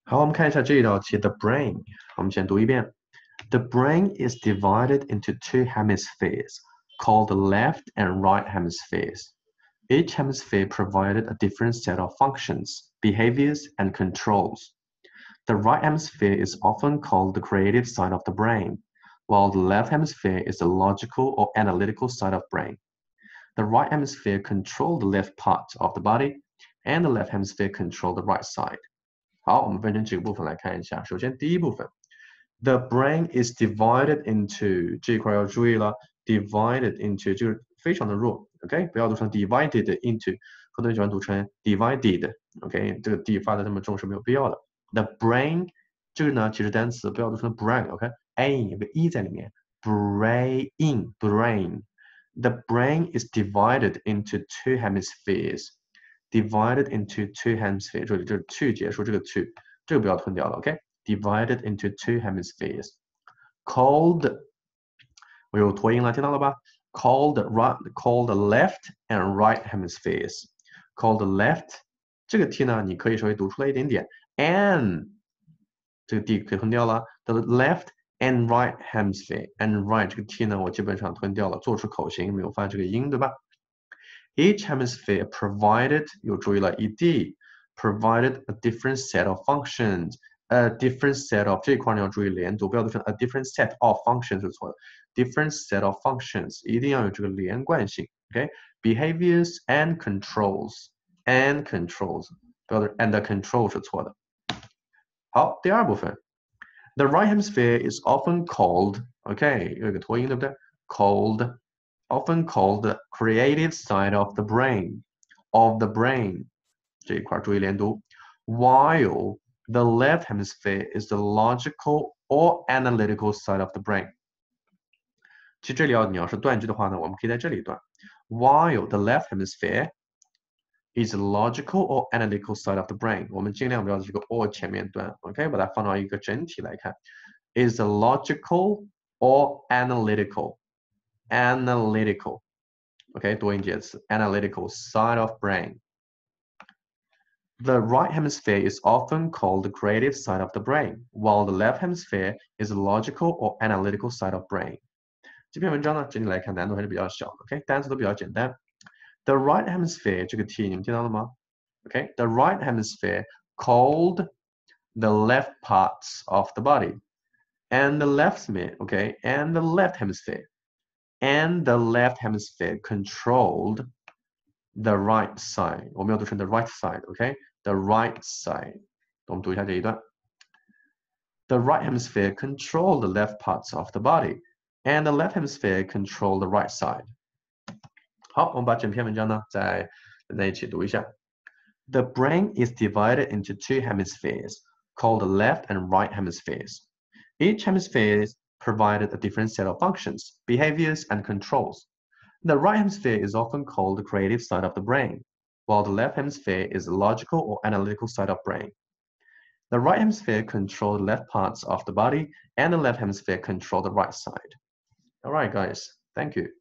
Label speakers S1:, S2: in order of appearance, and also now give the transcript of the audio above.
S1: 好，我们看一下这一道题 The brain， 我们先读一遍。The brain is divided into two hemispheres called the left and right hemispheres. Each hemisphere provided a different set of functions, behaviors, and controls. The right hemisphere is often called the creative side of the brain, while the left hemisphere is the logical or analytical side of the brain. The right hemisphere controls the left part of the body, and the left hemisphere controls the right side. 好，我们分成几个部分来看一下。首先，第一部分 ，the brain is divided into 这一块要注意了 ，divided into 就是非常的弱 ，OK， 不要读成 divided into， 很多人喜欢读成 divided，OK， 这个 d 发的这么重是没有必要的。The brain 这个呢，其实单词不要读成 brain，OK，a 有个 e 在里面 ，brain。The brain is divided into two hemispheres.Divided into two hemispheres， 这里就是 to 结束这个 to， 这个不要吞掉了 ，OK？Divided into two hemispheres. Called， 我有拖音了，听到了吧 ？Called left and right hemispheres. Called left， 这个 t 呢，你可以稍微读出来一点点 ，and 这个 d 可以吞掉了。The left and right hemisphere，and right 这个 t 呢，我基本上吞掉了，做出口型没有发这个音，对吧？Each hemisphere provided 有注意了 ed provided a different set of functions. A different set of 这一块你要注意连读，不要读成 a different set of functions 是错的。Different set of functions 一定要有这个连贯性。OK， behaviors and controls 不要读 and the control 是错的。好，第二部分 ，the right hemisphere is often called OK 有一个拖音对不对 ？Often called the creative side of the brain, 这一块注意连读 while the left hemisphere is the logical or analytical side of the brain. 其实这里你要是断句的话呢，我们可以在这里断 while the left hemisphere is the logical or analytical side of the brain. 我们尽量不要这个 or 前面断 ，OK， 把它放到一个整体来看 is the logical or analytical, OK， 多音节词 analytical side of brain. The right hemisphere is often called the creative side of the brain, while the left hemisphere is the logical or analytical side of brain. 这篇文章呢，整体来看难度还是比较小的 ，OK， 单词都比较简单。The right hemisphere 这个 t 你们听到了吗 ？OK，the right hemisphere called the left parts of the body, and the left hemisphere, and the left hemisphere controlled the right side. 我们要读成 the right side, OK? The right side. 我们读一下这一段。The right hemisphere controlled the left parts of the body, and the left hemisphere controlled the right side. 好，我们把整篇文章呢再在一起读一下。The brain is divided into two hemispheres, called the left and right hemispheres. Each hemisphere provided a different set of functions, behaviors, and controls. The right hemisphere is often called the creative side of the brain, while the left hemisphere is the logical or analytical side of the brain. The right hemisphere controls the left parts of the body, and the left hemisphere controls the right side. All right, guys. Thank you.